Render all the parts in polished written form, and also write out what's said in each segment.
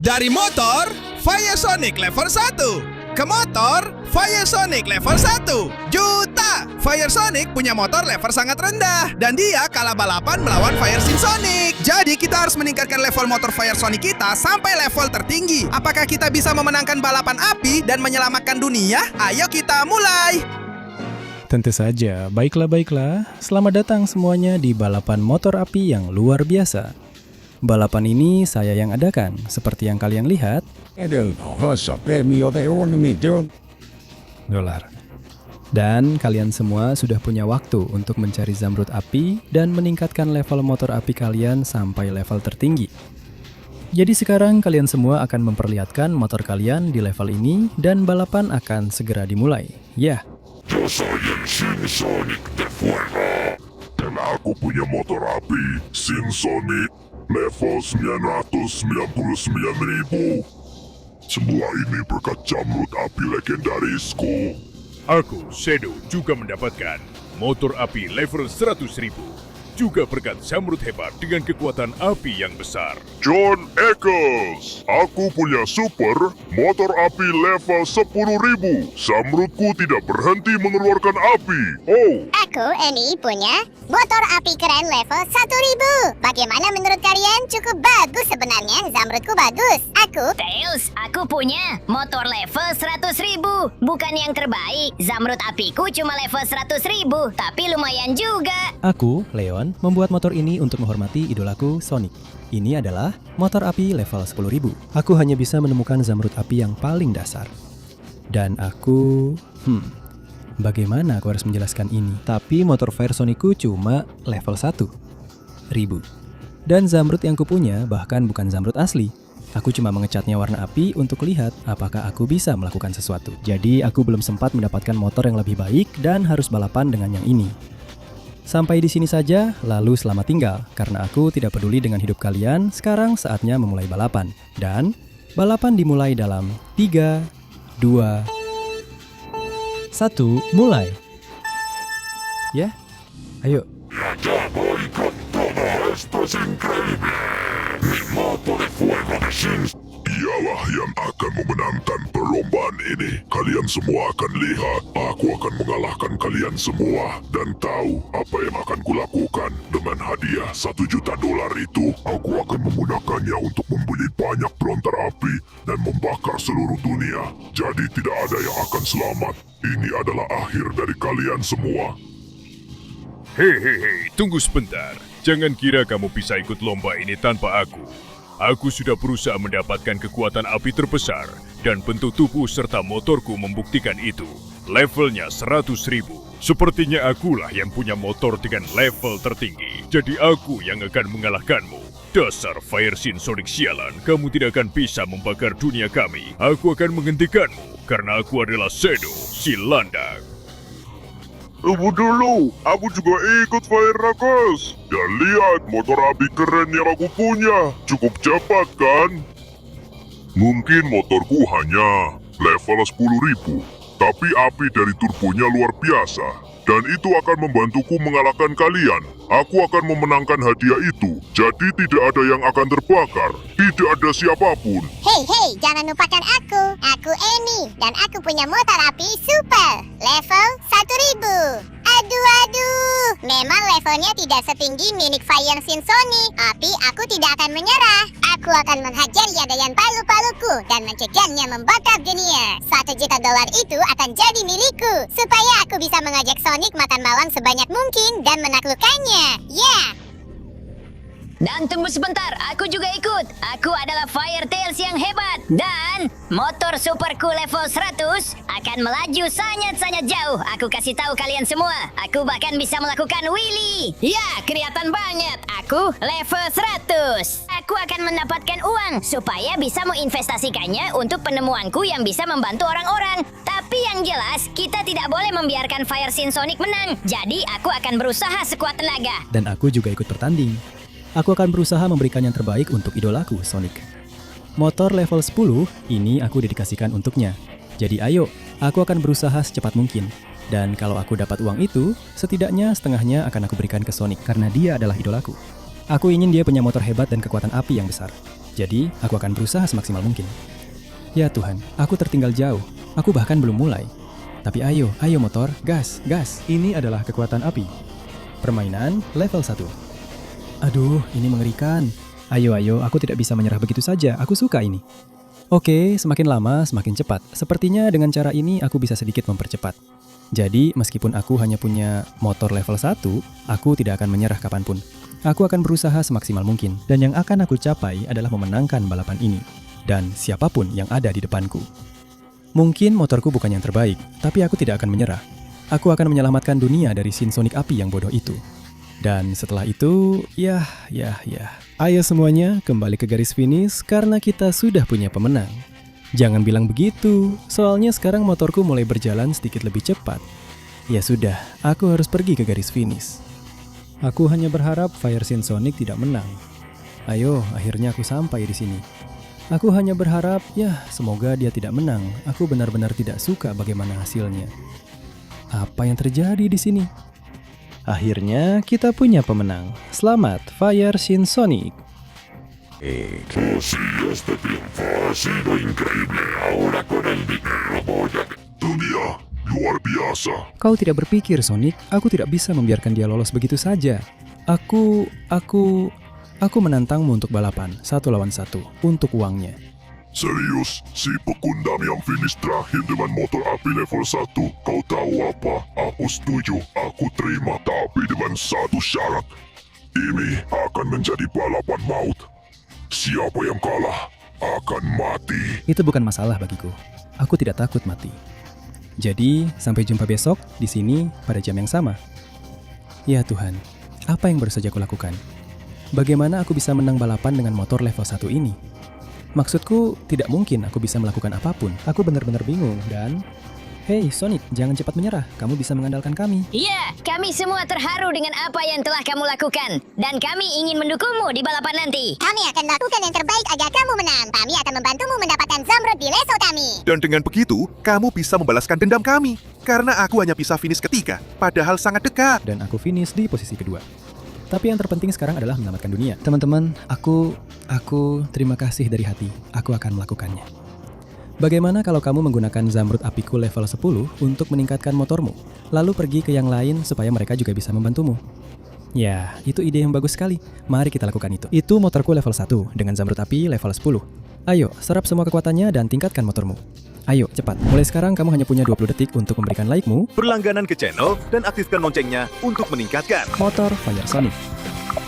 Dari motor, Fire Sonic level 1. Ke motor, Fire Sonic level 1 juta. Fire Sonic punya motor level sangat rendah dan dia kalah balapan melawan Fire Sonic. Jadi kita harus meningkatkan level motor Fire Sonic kita sampai level tertinggi. Apakah kita bisa memenangkan balapan api dan menyelamatkan dunia? Ayo kita mulai. Tentu saja, baiklah. Selamat datang semuanya di balapan motor api yang luar biasa. Balapan ini saya yang adakan, seperti yang kalian lihat. Dolar. Dan kalian semua sudah punya waktu untuk mencari zamrud api dan meningkatkan level motor api kalian sampai level tertinggi. Jadi sekarang kalian semua akan memperlihatkan motor kalian di level ini dan balapan akan segera dimulai. Ya. Sonic de Fuego. Dan aku punya motor api Sonic level 999.000. Semua ini berkat jamrud api legendarisku. Aku, Shadow, juga mendapatkan motor api level 100.000. Juga berkat zamrud hebat dengan kekuatan api yang besar. John Eccles, aku punya super motor api level 10.000. Zamrudku tidak berhenti mengeluarkan api. Oh, Aku, Annie, punya motor api keren level 1000. Bagaimana menurut kalian? Cukup bagus sebenarnya, zamrudku bagus. Tails, aku punya motor level 100.000. Bukan yang terbaik, zamrud apiku cuma level 100.000, tapi lumayan juga. Aku, Leon, membuat motor ini untuk menghormati idolaku, Sonic. Ini adalah motor api level 10.000. Aku hanya bisa menemukan zamrud api yang paling dasar. Dan aku... bagaimana aku harus menjelaskan ini? Tapi motor Fire Sonicku cuma level 1.000. Dan zamrud yang kupunya bahkan bukan zamrud asli. Aku cuma mengecatnya warna api untuk lihat apakah aku bisa melakukan sesuatu. Jadi aku belum sempat mendapatkan motor yang lebih baik dan harus balapan dengan yang ini. Sampai di sini saja, lalu selamat tinggal. Karena aku tidak peduli dengan hidup kalian, sekarang saatnya memulai balapan. Dan balapan dimulai dalam 3, 2, 1, mulai. Ya, ayo. dialah yang akan memenangkan perlombaan ini. Kalian semua akan lihat, aku akan mengalahkan kalian semua. Dan tahu apa yang akan kulakukan dengan hadiah $1 juta itu. Aku akan menggunakannya untuk membeli banyak pelontar api dan membakar seluruh dunia. Jadi tidak ada yang akan selamat. Ini adalah akhir dari kalian semua. Hei, tunggu sebentar. Jangan kira kamu bisa ikut lomba ini tanpa aku. Aku sudah berusaha mendapatkan kekuatan api terbesar dan bentuk tubuh serta motorku membuktikan itu. Levelnya 100.000. Sepertinya akulah yang punya motor dengan level tertinggi. Jadi aku yang akan mengalahkanmu. Dasar Fire Sonic sialan, kamu tidak akan bisa membakar dunia kami. Aku akan menghentikanmu karena aku adalah Shadow, si landak. Tunggu dulu, aku juga ikut Fire Knuckles. Dan lihat motor api keren yang aku punya. Cukup cepat kan? Mungkin motorku hanya level 10.000. Tapi api dari turbonya luar biasa. Dan itu akan membantuku mengalahkan kalian. Aku akan memenangkan hadiah itu. Jadi tidak ada yang akan terbakar. Tidak ada siapapun. Hei, jangan lupakan aku. Aku Annie, dan aku punya motor api super level 1000. Aduh. Memang levelnya tidak setinggi milik Fire Sonic. Tapi aku tidak akan menyerah. Aku akan menghajarnya dengan palu-paluku dan mencegahnya membakar dunia. $1 juta itu akan jadi milikku. Supaya aku bisa mengajak Sonic makan bawang sebanyak mungkin dan menaklukkannya. Ya. Dan tunggu sebentar, aku juga ikut. Aku adalah Fire Tails yang hebat. Dan motor superku level 100 akan melaju sangat-sanyak jauh. Aku kasih tahu kalian semua, aku bahkan bisa melakukan wheelie. Ya, kelihatan banget. Aku level 100. Aku akan mendapatkan uang supaya bisa menginvestasikannya untuk penemuanku yang bisa membantu orang-orang. Tapi yang jelas, kita tidak boleh membiarkan Fire Sonic menang. Jadi aku akan berusaha sekuat tenaga. Dan aku juga ikut bertanding. Aku akan berusaha memberikan yang terbaik untuk idolaku, Sonic. Motor level 10 ini aku dedikasikan untuknya. Jadi ayo, aku akan berusaha secepat mungkin. Dan kalau aku dapat uang itu, setidaknya setengahnya akan aku berikan ke Sonic karena dia adalah idolaku. Aku ingin dia punya motor hebat dan kekuatan api yang besar. Jadi, aku akan berusaha semaksimal mungkin. Ya Tuhan, aku tertinggal jauh. Aku bahkan belum mulai. Tapi ayo motor, gas, gas. Ini adalah kekuatan api. Permainan level 1. Aduh, ini mengerikan. Ayo, aku tidak bisa menyerah begitu saja. Aku suka ini. Oke, semakin lama semakin cepat. Sepertinya dengan cara ini aku bisa sedikit mempercepat. Jadi, meskipun aku hanya punya motor level 1, aku tidak akan menyerah kapanpun. Aku akan berusaha semaksimal mungkin. Dan yang akan aku capai adalah memenangkan balapan ini. Dan siapapun yang ada di depanku. Mungkin motorku bukan yang terbaik, tapi aku tidak akan menyerah. Aku akan menyelamatkan dunia dari Shin Sonic api yang bodoh itu. Dan setelah itu, ya. Ayo semuanya kembali ke garis finish karena kita sudah punya pemenang. Jangan bilang begitu, soalnya sekarang motorku mulai berjalan sedikit lebih cepat. Ya sudah, aku harus pergi ke garis finish. Aku hanya berharap Fire Shin Sonic tidak menang. Ayo, akhirnya aku sampai di sini. Aku hanya berharap, semoga dia tidak menang. Aku benar-benar tidak suka bagaimana hasilnya. Apa yang terjadi di sini? Akhirnya kita punya pemenang. Selamat, Fire Shin Sonic. Sí, este triunfo ha sido increíble. Ahora con el dinero voy a... Dunia luar biasa. Kau tidak berpikir, Sonic, aku tidak bisa membiarkan dia lolos begitu saja. Aku menantangmu untuk balapan 1 lawan 1 untuk uangnya. Serius, si pekundam yang finish terakhir dengan motor api level 1. Kau tahu apa? Aku setuju, aku terima. Tapi dengan satu syarat. Ini akan menjadi balapan maut. Siapa yang kalah akan mati. Itu bukan masalah bagiku. Aku tidak takut mati. Jadi, sampai jumpa besok di sini pada jam yang sama. Ya Tuhan, apa yang baru saja kulakukan? Bagaimana aku bisa menang balapan dengan motor level 1 ini? Maksudku, tidak mungkin aku bisa melakukan apapun. Aku benar-benar bingung dan... Hei Sonic, jangan cepat menyerah. Kamu bisa mengandalkan kami. Iya, kami semua terharu dengan apa yang telah kamu lakukan. Dan kami ingin mendukungmu di balapan nanti. Kami akan lakukan yang terbaik agar kamu menang. Kami akan membantumu mendapatkan Zamrud di level kami. Dan dengan begitu, kamu bisa membalaskan dendam kami. Karena aku hanya bisa finish ketiga, padahal sangat dekat. Dan aku finish di posisi kedua. Tapi yang terpenting sekarang adalah menyelamatkan dunia. Teman-teman, aku terima kasih dari hati. Aku akan melakukannya. Bagaimana kalau kamu menggunakan Zamrud apiku level 10 untuk meningkatkan motormu, lalu pergi ke yang lain supaya mereka juga bisa membantumu? Ya, itu ide yang bagus sekali. Mari kita lakukan itu. Itu motorku level 1 dengan Zamrud api level 10. Ayo, serap semua kekuatannya dan tingkatkan motormu. Ayo, cepat. Mulai sekarang kamu hanya punya 20 detik untuk memberikan like-mu. Berlangganan ke channel dan aktifkan loncengnya untuk meningkatkan Motor Fire Sonic.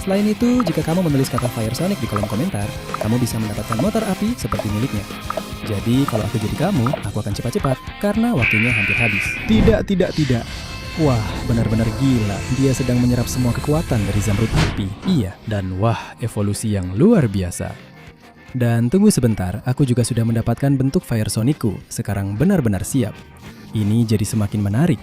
Selain itu, jika kamu menulis kata Fire Sonic di kolom komentar, kamu bisa mendapatkan motor api seperti miliknya. Jadi, kalau aku jadi kamu, aku akan cepat-cepat karena waktunya hampir habis. Tidak. Wah, benar-benar gila. Dia sedang menyerap semua kekuatan dari Zamrud api. Iya, dan wah, evolusi yang luar biasa. Dan tunggu sebentar, aku juga sudah mendapatkan bentuk Fire Sonicku. Sekarang benar-benar siap. Ini jadi semakin menarik.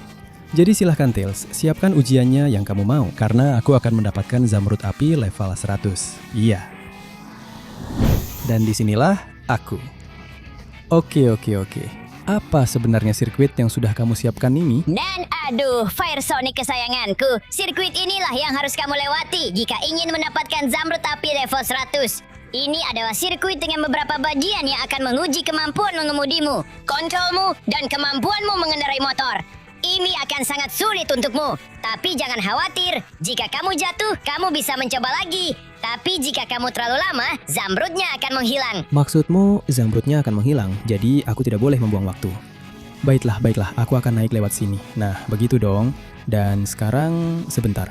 Jadi silahkan Tails, siapkan ujiannya yang kamu mau, karena aku akan mendapatkan Zamrud api level 100. Iya. Dan disinilah aku. Oke. Apa sebenarnya sirkuit yang sudah kamu siapkan ini? Dan aduh, Fire Sonic kesayanganku. Sirkuit inilah yang harus kamu lewati jika ingin mendapatkan Zamrud api level 100. Ini adalah sirkuit dengan beberapa bagian yang akan menguji kemampuan mengemudimu, kontrolmu, dan kemampuanmu mengendarai motor. Ini akan sangat sulit untukmu. Tapi jangan khawatir, jika kamu jatuh, kamu bisa mencoba lagi. Tapi jika kamu terlalu lama, Zamrudnya akan menghilang. Maksudmu, Zamrudnya akan menghilang, jadi aku tidak boleh membuang waktu. Baiklah, aku akan naik lewat sini. Nah, begitu dong. Dan sekarang, sebentar.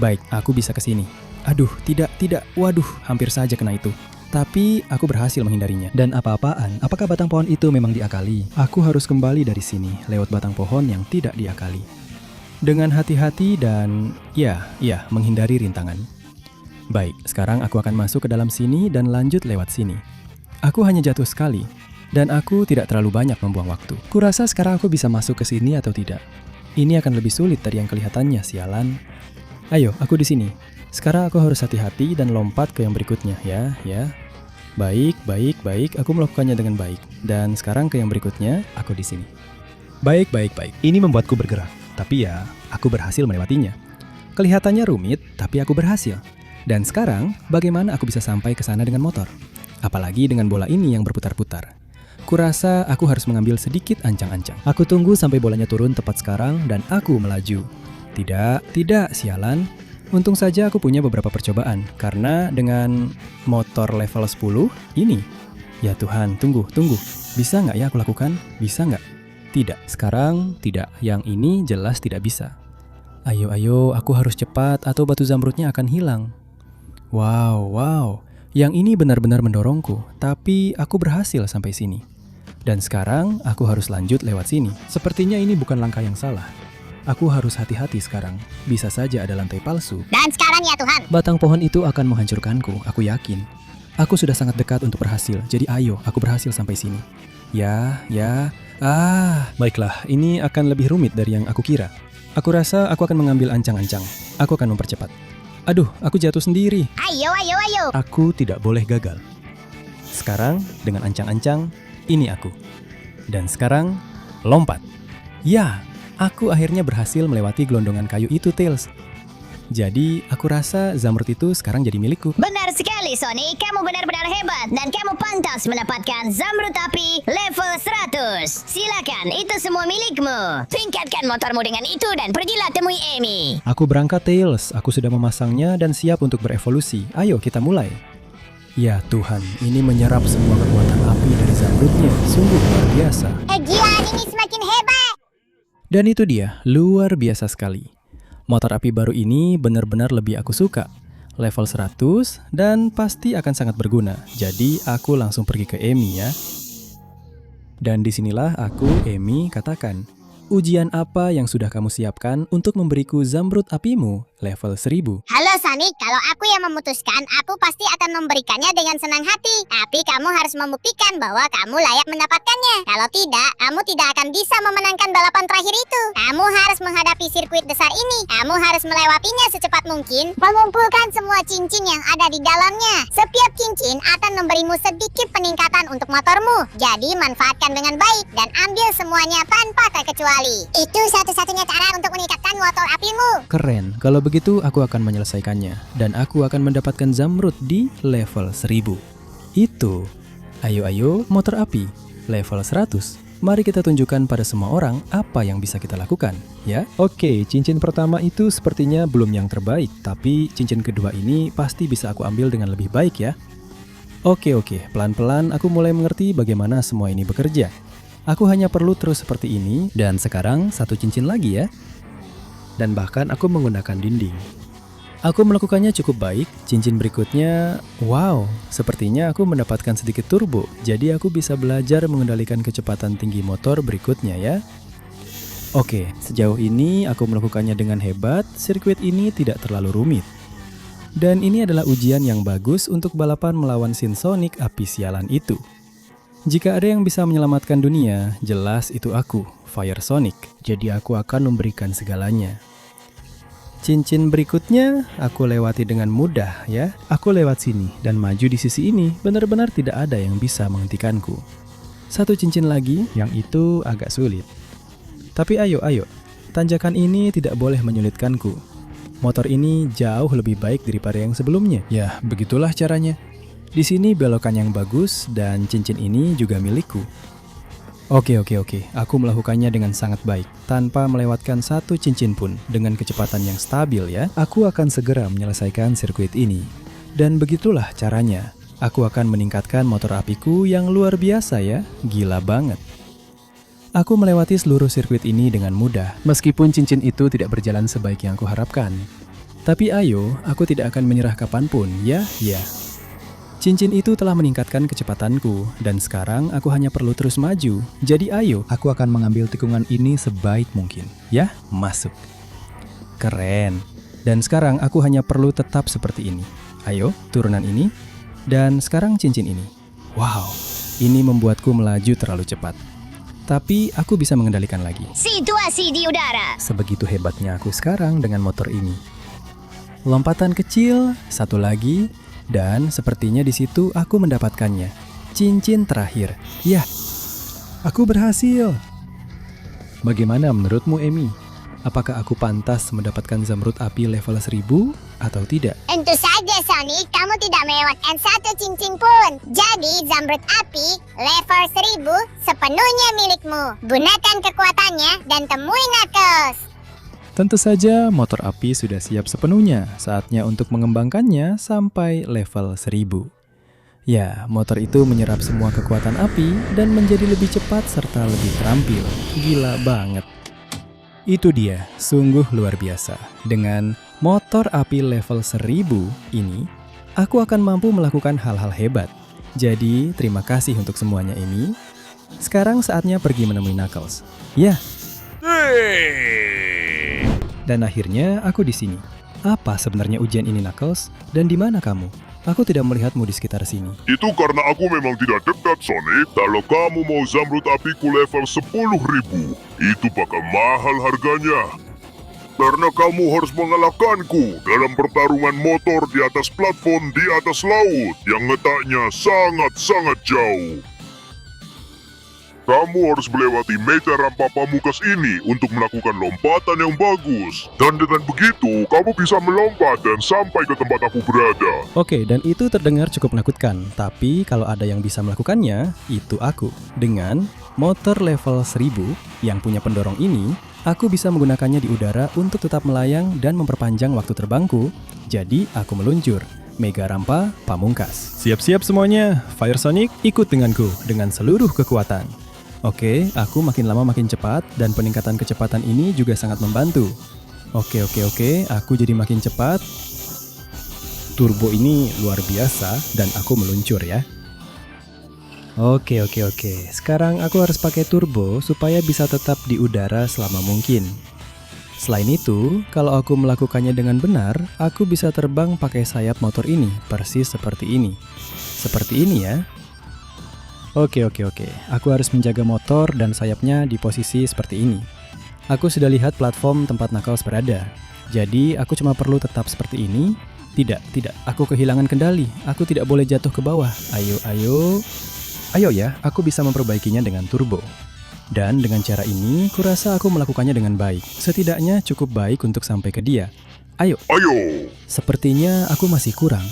Baik, aku bisa ke sini. Aduh, tidak. Waduh, hampir saja kena itu. Tapi aku berhasil menghindarinya. Dan apa-apaan, apakah batang pohon itu memang diakali? Aku harus kembali dari sini, lewat batang pohon yang tidak diakali. Dengan hati-hati dan, menghindari rintangan. Baik, sekarang aku akan masuk ke dalam sini dan lanjut lewat sini. Aku hanya jatuh sekali, dan aku tidak terlalu banyak membuang waktu. Kurasa sekarang aku bisa masuk ke sini atau tidak. Ini akan lebih sulit dari yang kelihatannya, sialan. Ayo, aku di sini. Sekarang aku harus hati-hati dan lompat ke yang berikutnya, ya. Baik, aku melakukannya dengan baik. Dan sekarang ke yang berikutnya, aku di sini. Baik. Ini membuatku bergerak, tapi aku berhasil melewatinya. Kelihatannya rumit, tapi aku berhasil. Dan sekarang, bagaimana aku bisa sampai ke sana dengan motor? Apalagi dengan bola ini yang berputar-putar. Kurasa aku harus mengambil sedikit ancang-ancang. Aku tunggu sampai bolanya turun tepat sekarang dan aku melaju. Tidak, sialan. Untung saja aku punya beberapa percobaan, karena dengan motor level 10 ini. Ya Tuhan, tunggu. Bisa nggak ya aku lakukan? Bisa nggak? Tidak, sekarang tidak. Yang ini jelas tidak bisa. Ayo, aku harus cepat atau batu zamrudnya akan hilang. Wow. Yang ini benar-benar mendorongku, tapi aku berhasil sampai sini. Dan sekarang aku harus lanjut lewat sini. Sepertinya ini bukan langkah yang salah. Aku harus hati-hati sekarang. Bisa saja ada lantai palsu. Dan sekarang ya Tuhan. Batang pohon itu akan menghancurkanku, aku yakin. Aku sudah sangat dekat untuk berhasil, jadi ayo, aku berhasil sampai sini. Baiklah, ini akan lebih rumit dari yang aku kira. Aku rasa aku akan mengambil ancang-ancang. Aku akan mempercepat. Aduh, aku jatuh sendiri. Ayo. Aku tidak boleh gagal. Sekarang, dengan ancang-ancang, ini aku. Dan sekarang, lompat. Ya, aku akhirnya berhasil melewati gelondongan kayu itu, Tails. Jadi, aku rasa zamrud itu sekarang jadi milikku. Benar sekali, Sonic. Kamu benar-benar hebat dan kamu pantas mendapatkan zamrud api level 100. Silakan, itu semua milikmu. Tingkatkan motormu dengan itu dan pergilah temui Amy. Aku berangkat, Tails. Aku sudah memasangnya dan siap untuk berevolusi. Ayo, kita mulai. Ya Tuhan, ini menyerap semua kekuatan api dari zamrudnya. Sungguh luar biasa. Kegilaan ini semakin hebat. Dan itu dia, luar biasa sekali. Motor api baru ini benar-benar lebih aku suka. Level 100 dan pasti akan sangat berguna. Jadi aku langsung pergi ke Amy ya. Dan disinilah aku, Amy, katakan, ujian apa yang sudah kamu siapkan untuk memberiku zamrud apimu level 1000? Halo Sonic, kalau aku yang memutuskan, aku pasti akan memberikannya dengan senang hati. Tapi kamu harus membuktikan bahwa kamu layak mendapatkannya. Kalau tidak, kamu tidak akan bisa memenangkan balapan terakhir itu. Kamu harus menghadapi sirkuit besar ini. Kamu harus melewatinya secepat mungkin, mengumpulkan semua cincin yang ada di dalamnya. Setiap cincin akan memberimu sedikit peningkatan untuk motormu. Jadi manfaatkan dengan baik dan ambil semuanya tanpa terkecuali. Itu satu-satunya cara untuk meningkatkan motor apimu. Keren, kalau begitu aku akan menyelesaikannya. Dan aku akan mendapatkan zamrud di level 1000. Itu. Ayo, motor api. Level 100. Mari kita tunjukkan pada semua orang apa yang bisa kita lakukan, ya? Oke, cincin pertama itu sepertinya belum yang terbaik. Tapi cincin kedua ini pasti bisa aku ambil dengan lebih baik ya. Oke, pelan-pelan aku mulai mengerti bagaimana semua ini bekerja. Aku hanya perlu terus seperti ini. Dan sekarang satu cincin lagi ya. Dan bahkan aku menggunakan dinding. Aku melakukannya cukup baik. Cincin berikutnya, wow, sepertinya aku mendapatkan sedikit turbo. Jadi aku bisa belajar mengendalikan kecepatan tinggi motor berikutnya ya. Oke, sejauh ini aku melakukannya dengan hebat. Sirkuit ini tidak terlalu rumit. Dan ini adalah ujian yang bagus untuk balapan melawan Sin Sonic api sialan itu. Jika ada yang bisa menyelamatkan dunia, jelas itu aku, Fire Sonic. Jadi aku akan memberikan segalanya. Cincin berikutnya aku lewati dengan mudah ya. Aku lewat sini dan maju di sisi ini. Benar-benar tidak ada yang bisa menghentikanku. Satu cincin lagi, yang itu agak sulit. Tapi ayo. Tanjakan ini tidak boleh menyulitkanku. Motor ini jauh lebih baik daripada yang sebelumnya. Ya, begitulah caranya. Di sini belokan yang bagus dan cincin ini juga milikku. Oke. Aku melakukannya dengan sangat baik, tanpa melewatkan satu cincin pun, dengan kecepatan yang stabil ya. Aku akan segera menyelesaikan sirkuit ini. Dan begitulah caranya. Aku akan meningkatkan motor apiku yang luar biasa ya. Gila banget. Aku melewati seluruh sirkuit ini dengan mudah, meskipun cincin itu tidak berjalan sebaik yang aku harapkan. Tapi ayo, aku tidak akan menyerah kapanpun, ya. Cincin itu telah meningkatkan kecepatanku, dan sekarang aku hanya perlu terus maju. Jadi ayo, aku akan mengambil tikungan ini sebaik mungkin. Ya, masuk. Keren. Dan sekarang aku hanya perlu tetap seperti ini. Ayo, turunan ini. Dan sekarang cincin ini. Wow, ini membuatku melaju terlalu cepat. Tapi aku bisa mengendalikan lagi. Situasi di udara. Sebegitu hebatnya aku sekarang dengan motor ini. Lompatan kecil, satu lagi. Dan sepertinya di situ aku mendapatkannya. Cincin terakhir. Ya, aku berhasil. Bagaimana menurutmu, Amy? Apakah aku pantas mendapatkan zamrud api level 1000 atau tidak? Tentu saja, Sonic. Kamu tidak melewatkan satu cincin pun. Jadi, zamrud api level 1000 sepenuhnya milikmu. Gunakan kekuatannya dan temui Knuckles. Tentu saja motor api sudah siap sepenuhnya. Saatnya untuk mengembangkannya sampai level 1000. Ya, motor itu menyerap semua kekuatan api dan menjadi lebih cepat serta lebih terampil. Gila banget. Itu dia, sungguh luar biasa. Dengan motor api level 1000 ini, aku akan mampu melakukan hal-hal hebat. Jadi, terima kasih untuk semuanya ini. Sekarang saatnya pergi menemui Knuckles. Ya. Dan akhirnya aku di sini. Apa sebenarnya ujian ini, Knuckles? Dan di mana kamu? Aku tidak melihatmu di sekitar sini. Itu karena aku memang tidak dekat, Sonic. Kalau kamu mau zamrud apiku level 10.000, itu bakal mahal harganya. Karena kamu harus mengalahkanku dalam pertarungan motor di atas platform di atas laut yang letaknya sangat-sangat jauh. Kamu harus melewati meja rampa pamungkas ini untuk melakukan lompatan yang bagus. Dan dengan begitu, kamu bisa melompat dan sampai ke tempat aku berada. Oke, dan itu terdengar cukup menakutkan. Tapi kalau ada yang bisa melakukannya, itu aku. Dengan motor level 1000 yang punya pendorong ini, aku bisa menggunakannya di udara untuk tetap melayang dan memperpanjang waktu terbangku. Jadi, aku meluncur. Mega rampa pamungkas. Siap-siap semuanya. Fire Sonic, ikut denganku dengan seluruh kekuatan. Oke, aku makin lama makin cepat dan peningkatan kecepatan ini juga sangat membantu. Oke, aku jadi makin cepat. Turbo ini luar biasa dan aku meluncur ya. Oke. Sekarang aku harus pakai turbo supaya bisa tetap di udara selama mungkin. Selain itu, kalau aku melakukannya dengan benar, aku bisa terbang pakai sayap motor ini, persis seperti ini. Seperti ini ya. Oke. Aku harus menjaga motor dan sayapnya di posisi seperti ini. Aku sudah lihat platform tempat Knuckles berada. Jadi, aku cuma perlu tetap seperti ini. Tidak. Aku kehilangan kendali. Aku tidak boleh jatuh ke bawah. Ayo ya, aku bisa memperbaikinya dengan turbo. Dan dengan cara ini, kurasa aku melakukannya dengan baik. Setidaknya cukup baik untuk sampai ke dia. Ayo. Sepertinya aku masih kurang.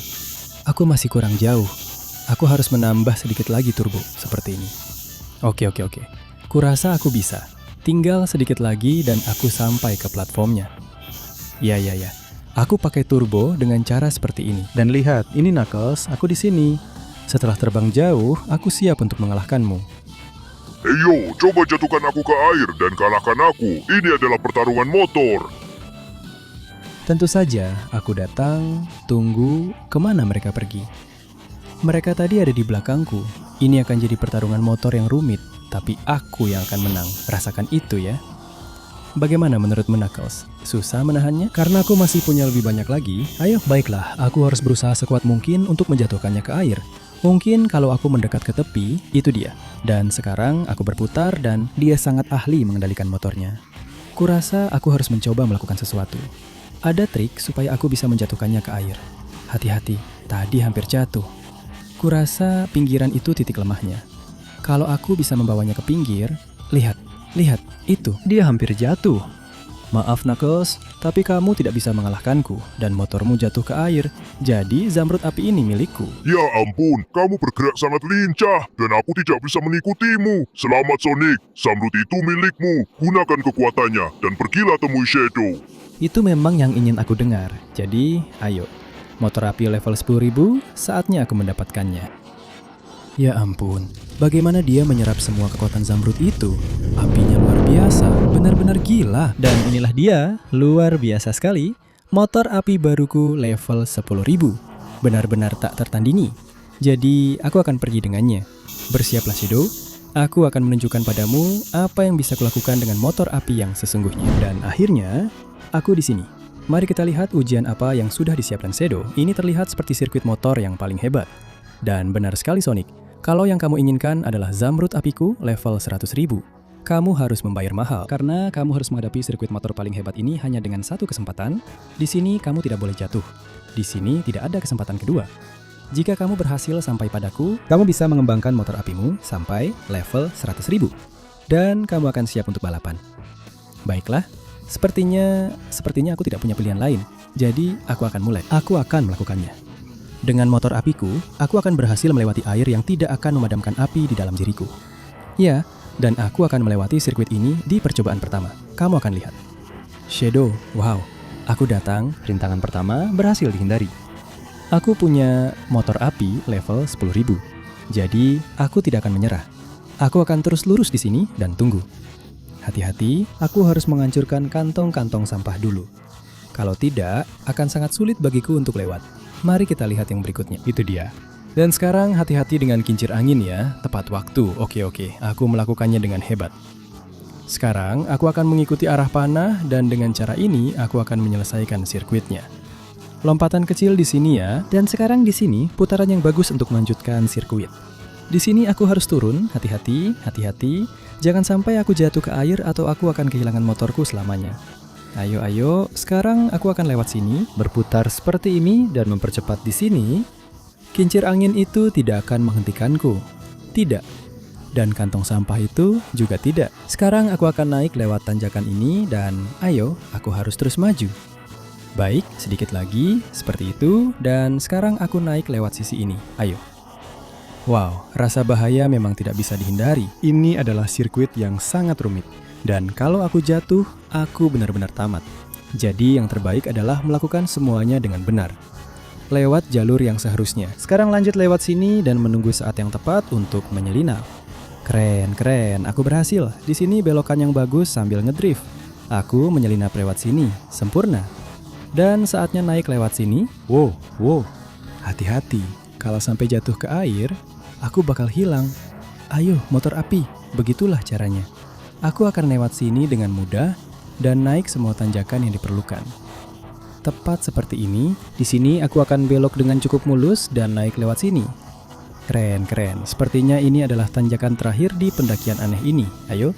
Aku masih kurang jauh. Aku harus menambah sedikit lagi turbo, seperti ini. Oke. Kurasa aku bisa. Tinggal sedikit lagi dan aku sampai ke platformnya. Ya. Aku pakai turbo dengan cara seperti ini. Dan lihat, ini Knuckles, aku di sini. Setelah terbang jauh, aku siap untuk mengalahkanmu. Ayo, coba jatuhkan aku ke air dan kalahkan aku. Ini adalah pertarungan motor. Tentu saja, aku datang, tunggu, kemana mereka pergi. Mereka tadi ada di belakangku. Ini akan jadi pertarungan motor yang rumit, tapi aku yang akan menang. Rasakan itu ya. Bagaimana menurutmu Knuckles? Susah menahannya? Karena aku masih punya lebih banyak lagi. Ayo, baiklah, aku harus berusaha sekuat mungkin untuk menjatuhkannya ke air. Mungkin kalau aku mendekat ke tepi, itu dia. Dan sekarang aku berputar dan dia sangat ahli mengendalikan motornya. Kurasa aku harus mencoba melakukan sesuatu. Ada trik supaya aku bisa menjatuhkannya ke air. Hati-hati, tadi hampir jatuh. Kurasa pinggiran itu titik lemahnya. Kalau aku bisa membawanya ke pinggir, lihat, itu, dia hampir jatuh. Maaf Knuckles, tapi kamu tidak bisa mengalahkanku dan motormu jatuh ke air. Jadi zamrud api ini milikku. Ya ampun, kamu bergerak sangat lincah dan aku tidak bisa mengikutimu. Selamat Sonic, zamrud itu milikmu. Gunakan kekuatannya dan pergilah temui Shadow. Itu memang yang ingin aku dengar. Jadi, ayo. Motor api level 10.000, saatnya aku mendapatkannya. Ya ampun, bagaimana dia menyerap semua kekuatan zamrud itu? Apinya luar biasa, benar-benar gila. Dan inilah dia, luar biasa sekali, motor api baruku level 10.000. Benar-benar tak tertandingi. Jadi, aku akan pergi dengannya. Bersiaplah Shadow, aku akan menunjukkan padamu apa yang bisa kulakukan dengan motor api yang sesungguhnya. Dan akhirnya, aku di sini. Mari kita lihat ujian apa yang sudah disiapkan Shadow. Ini terlihat seperti sirkuit motor yang paling hebat. Dan benar sekali Sonic, kalau yang kamu inginkan adalah zamrud apiku level 100.000, kamu harus membayar mahal. Karena kamu harus menghadapi sirkuit motor paling hebat ini hanya dengan satu kesempatan. Di sini kamu tidak boleh jatuh. Di sini tidak ada kesempatan kedua. Jika kamu berhasil sampai padaku, kamu bisa mengembangkan motor apimu sampai level 100.000. Dan kamu akan siap untuk balapan. Baiklah, Sepertinya aku tidak punya pilihan lain. Jadi, aku akan mulai. Aku akan melakukannya. Dengan motor apiku, aku akan berhasil melewati air yang tidak akan memadamkan api di dalam diriku. Ya, dan aku akan melewati sirkuit ini di percobaan pertama. Kamu akan lihat. Shadow, wow. Aku datang, rintangan pertama berhasil dihindari. Aku punya motor api level 10.000. Jadi, aku tidak akan menyerah. Aku akan terus lurus di sini dan tunggu. Hati-hati, aku harus menghancurkan kantong-kantong sampah dulu. Kalau tidak, akan sangat sulit bagiku untuk lewat. Mari kita lihat yang berikutnya. Itu dia. Dan sekarang hati-hati dengan kincir angin ya, tepat waktu. Oke, aku melakukannya dengan hebat. Sekarang, aku akan mengikuti arah panah dan dengan cara ini, aku akan menyelesaikan sirkuitnya. Lompatan kecil di sini ya, dan sekarang di sini putaran yang bagus untuk melanjutkan sirkuit. Di sini aku harus turun, hati-hati. Jangan sampai aku jatuh ke air atau aku akan kehilangan motorku selamanya. Ayo, sekarang aku akan lewat sini, berputar seperti ini dan mempercepat di sini. Kincir angin itu tidak akan menghentikanku. Tidak. Dan kantong sampah itu juga tidak. Sekarang aku akan naik lewat tanjakan ini dan ayo, aku harus terus maju. Baik, sedikit lagi, seperti itu, dan sekarang aku naik lewat sisi ini. Ayo. Wow, rasa bahaya memang tidak bisa dihindari. Ini adalah sirkuit yang sangat rumit. Dan kalau aku jatuh, aku benar-benar tamat. Jadi yang terbaik adalah melakukan semuanya dengan benar. Lewat jalur yang seharusnya. Sekarang lanjut lewat sini dan menunggu saat yang tepat untuk menyelinap. Keren, aku berhasil. Di sini belokan yang bagus sambil ngedrift. Aku menyelinap lewat sini, sempurna. Dan saatnya naik lewat sini. Wow, hati-hati. Kalau sampai jatuh ke air, aku bakal hilang. Ayo, motor api, begitulah caranya. Aku akan lewat sini dengan mudah dan naik semua tanjakan yang diperlukan. Tepat seperti ini, di sini aku akan belok dengan cukup mulus dan naik lewat sini. Keren. Sepertinya ini adalah tanjakan terakhir di pendakian aneh ini. Ayo.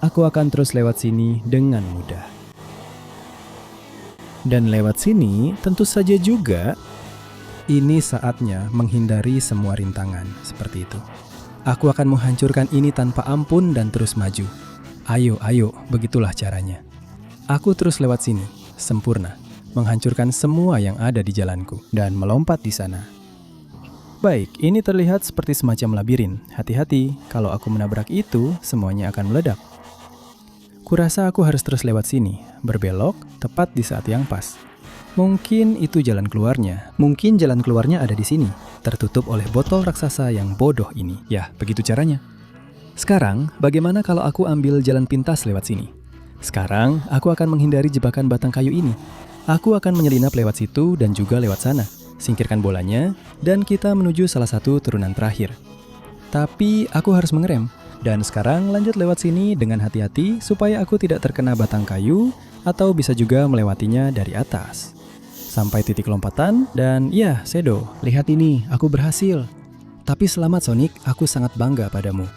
Aku akan terus lewat sini dengan mudah. Dan lewat sini tentu saja juga ini saatnya menghindari semua rintangan, seperti itu. Aku akan menghancurkan ini tanpa ampun dan terus maju. Ayo, begitulah caranya. Aku terus lewat sini, sempurna, menghancurkan semua yang ada di jalanku, dan melompat di sana. Baik, ini terlihat seperti semacam labirin. Hati-hati, kalau aku menabrak itu, semuanya akan meledak. Kurasa aku harus terus lewat sini, berbelok, tepat di saat yang pas. Mungkin itu jalan keluarnya. Mungkin jalan keluarnya ada di sini, tertutup oleh botol raksasa yang bodoh ini. Ya, begitu caranya. Sekarang, bagaimana kalau aku ambil jalan pintas lewat sini? Sekarang, aku akan menghindari jebakan batang kayu ini. Aku akan menyelinap lewat situ dan juga lewat sana. Singkirkan bolanya, dan kita menuju salah satu turunan terakhir. Tapi, aku harus mengerem. Dan sekarang lanjut lewat sini dengan hati-hati supaya aku tidak terkena batang kayu atau bisa juga melewatinya dari atas. Sampai titik lompatan dan ya, Shadow, lihat ini, aku berhasil. Tapi selamat Sonic, aku sangat bangga padamu.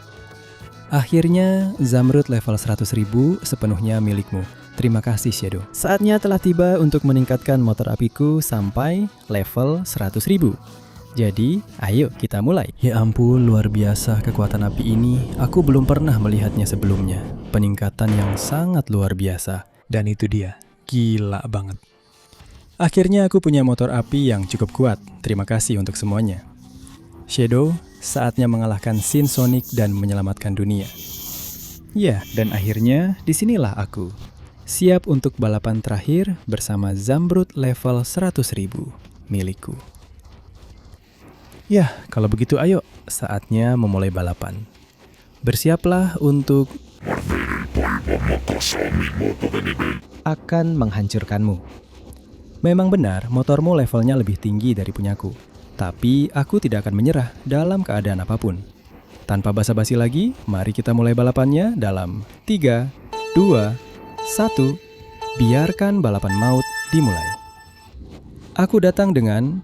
Akhirnya, Zamrud level 100.000 sepenuhnya milikmu. Terima kasih Shadow. Saatnya telah tiba untuk meningkatkan motor apiku sampai level 100.000. Jadi, ayo kita mulai. Ya ampun, luar biasa kekuatan api ini. Aku belum pernah melihatnya sebelumnya. Peningkatan yang sangat luar biasa. Dan itu dia, gila banget. Akhirnya aku punya motor api yang cukup kuat. Terima kasih untuk semuanya. Shadow, saatnya mengalahkan Sin Sonic dan menyelamatkan dunia. Ya, dan akhirnya disinilah aku. Siap untuk balapan terakhir bersama Zamrud level 100.000 milikku. Ya, kalau begitu ayo, saatnya memulai balapan. Bersiaplah untuk akan menghancurkanmu. Memang benar, motormu levelnya lebih tinggi dari punyaku. Tapi aku tidak akan menyerah dalam keadaan apapun. Tanpa basa-basi lagi, mari kita mulai balapannya dalam 3, 2, 1. Biarkan balapan maut dimulai. Aku datang dengan...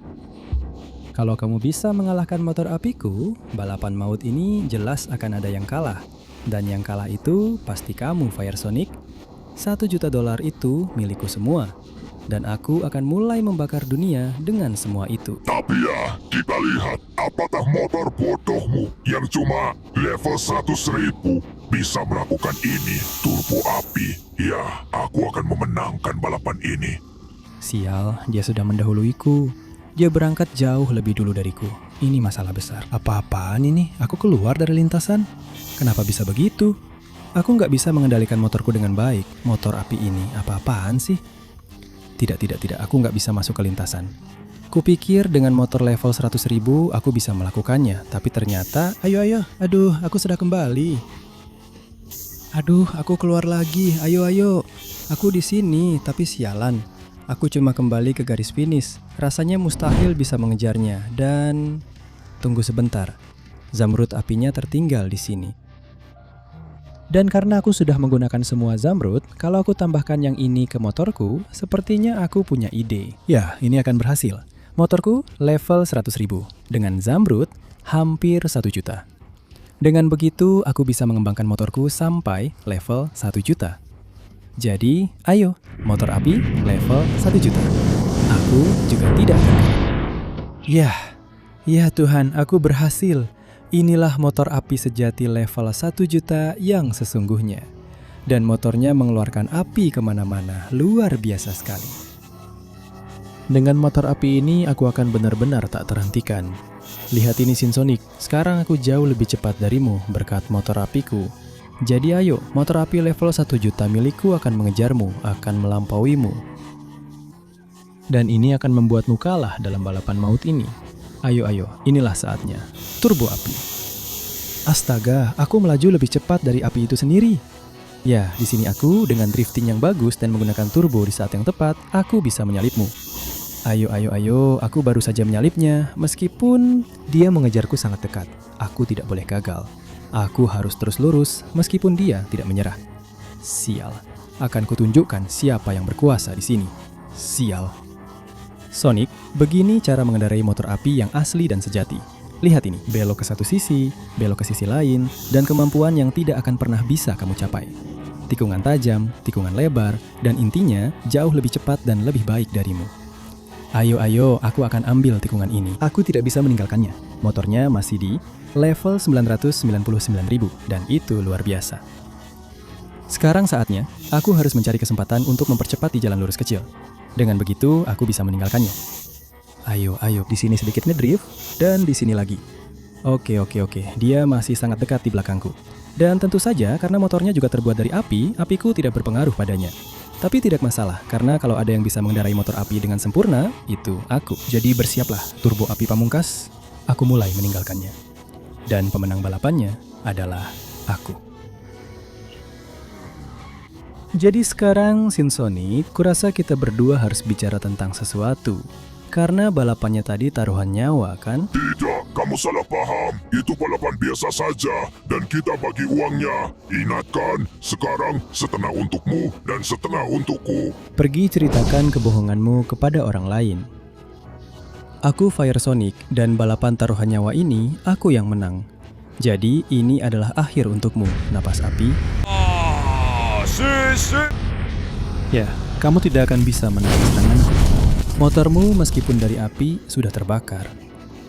Kalau kamu bisa mengalahkan motor apiku, balapan maut ini jelas akan ada yang kalah. Dan yang kalah itu pasti kamu, Fire Sonic. $1 juta itu milikku semua. dan aku akan mulai membakar dunia dengan semua itu. Tapi ya, kita lihat apakah motor bodohmu yang cuma level 100.000 bisa melakukan ini, turbo api. Ya, aku akan memenangkan balapan ini. Sial, dia sudah mendahuluiku. Dia berangkat jauh lebih dulu dariku. Ini masalah besar. Apa-apaan ini? Aku keluar dari lintasan. Kenapa bisa begitu? Aku nggak bisa mengendalikan motorku dengan baik. Motor api ini apa-apaan sih? Tidak. Aku nggak bisa masuk ke lintasan. Kupikir dengan motor level 100.000 aku bisa melakukannya. Tapi ternyata, ayo. Aduh, aku sudah kembali. Aduh, aku keluar lagi. Ayo. Aku di sini, tapi sialan. Aku cuma kembali ke garis finish. Rasanya mustahil bisa mengejarnya. Dan tunggu sebentar. Zamrud apinya tertinggal di sini. Dan karena aku sudah menggunakan semua zamrud, kalau aku tambahkan yang ini ke motorku, sepertinya aku punya ide. Ya, ini akan berhasil. Motorku level 100.000. Dengan zamrud, hampir 1 juta. Dengan begitu, aku bisa mengembangkan motorku sampai level 1 juta. Jadi, ayo, motor api level 1 juta. Aku juga tidak akan kalah. Ya Tuhan, aku berhasil. Inilah motor api sejati level 1 juta yang sesungguhnya. Dan motornya mengeluarkan api kemana-mana, luar biasa sekali. Dengan motor api ini, aku akan benar-benar tak terhentikan. Lihat ini Sinsonic, sekarang aku jauh lebih cepat darimu berkat motor apiku. Jadi ayo, motor api level 1 juta milikku akan mengejarmu, akan melampauimu. Dan ini akan membuatmu kalah dalam balapan maut ini. Ayo, inilah saatnya. Turbo api. Astaga, aku melaju lebih cepat dari api itu sendiri. Ya, di sini aku dengan drifting yang bagus dan menggunakan turbo di saat yang tepat, aku bisa menyalipmu. Ayo, aku baru saja menyalipnya, meskipun dia mengejarku sangat dekat. Aku tidak boleh gagal. Aku harus terus lurus meskipun dia tidak menyerah. Sial, akan kutunjukkan siapa yang berkuasa di sini. Sial. Sonic, begini cara mengendarai motor api yang asli dan sejati. Lihat ini, belok ke satu sisi, belok ke sisi lain, dan kemampuan yang tidak akan pernah bisa kamu capai. Tikungan tajam, tikungan lebar, dan intinya jauh lebih cepat dan lebih baik darimu. Ayo, aku akan ambil tikungan ini. Aku tidak bisa meninggalkannya. Motornya masih di level 999.000 dan itu luar biasa. Sekarang saatnya, aku harus mencari kesempatan untuk mempercepat di jalan lurus kecil. Dengan begitu, aku bisa meninggalkannya. Ayo, di sini sedikit ngedrift dan di sini lagi. Oke, dia masih sangat dekat di belakangku. Dan tentu saja karena motornya juga terbuat dari api, apiku tidak berpengaruh padanya. Tapi tidak masalah, karena kalau ada yang bisa mengendarai motor api dengan sempurna, itu aku. Jadi bersiaplah, turbo api pamungkas, aku mulai meninggalkannya. Dan pemenang balapannya adalah aku. Jadi sekarang, Sinsonic, kurasa kita berdua harus bicara tentang sesuatu. Karena balapannya tadi taruhan nyawa, kan? Tidak, kamu salah paham. Itu balapan biasa saja, dan kita bagi uangnya. Ingatkan, sekarang setengah untukmu dan setengah untukku. Pergi ceritakan kebohonganmu kepada orang lain. Aku Fire Sonic, dan balapan taruhan nyawa ini aku yang menang. Jadi ini adalah akhir untukmu, napas api. Ya, kamu tidak akan bisa menang seranganku. Motormu meskipun dari api sudah terbakar.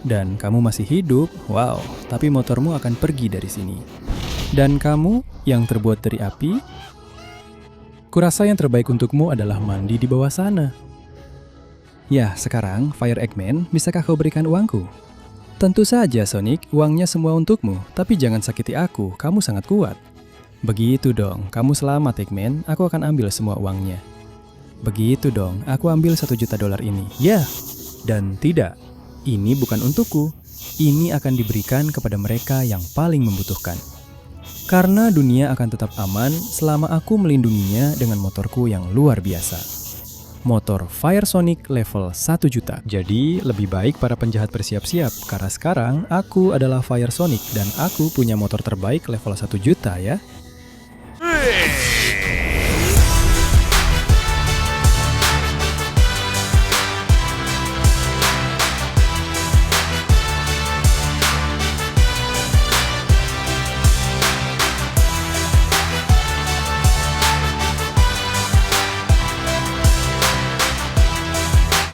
Dan kamu masih hidup, wow, tapi motormu akan pergi dari sini. Dan kamu yang terbuat dari api, kurasa yang terbaik untukmu adalah mandi di bawah sana. Ya, sekarang, Fire Eggman, bisakah kau berikan uangku? Tentu saja, Sonic, uangnya semua untukmu, tapi jangan sakiti aku, kamu sangat kuat. Begitu dong, kamu selamat Eggman, aku akan ambil semua uangnya. Begitu dong, aku ambil $1 juta ini. Ya, dan tidak, ini bukan untukku. Ini akan diberikan kepada mereka yang paling membutuhkan. Karena dunia akan tetap aman selama aku melindunginya dengan motorku yang luar biasa. Motor Fire Sonic level 1 juta. Jadi, lebih baik para penjahat bersiap-siap, karena sekarang aku adalah Fire Sonic dan aku punya motor terbaik level 1 juta ya.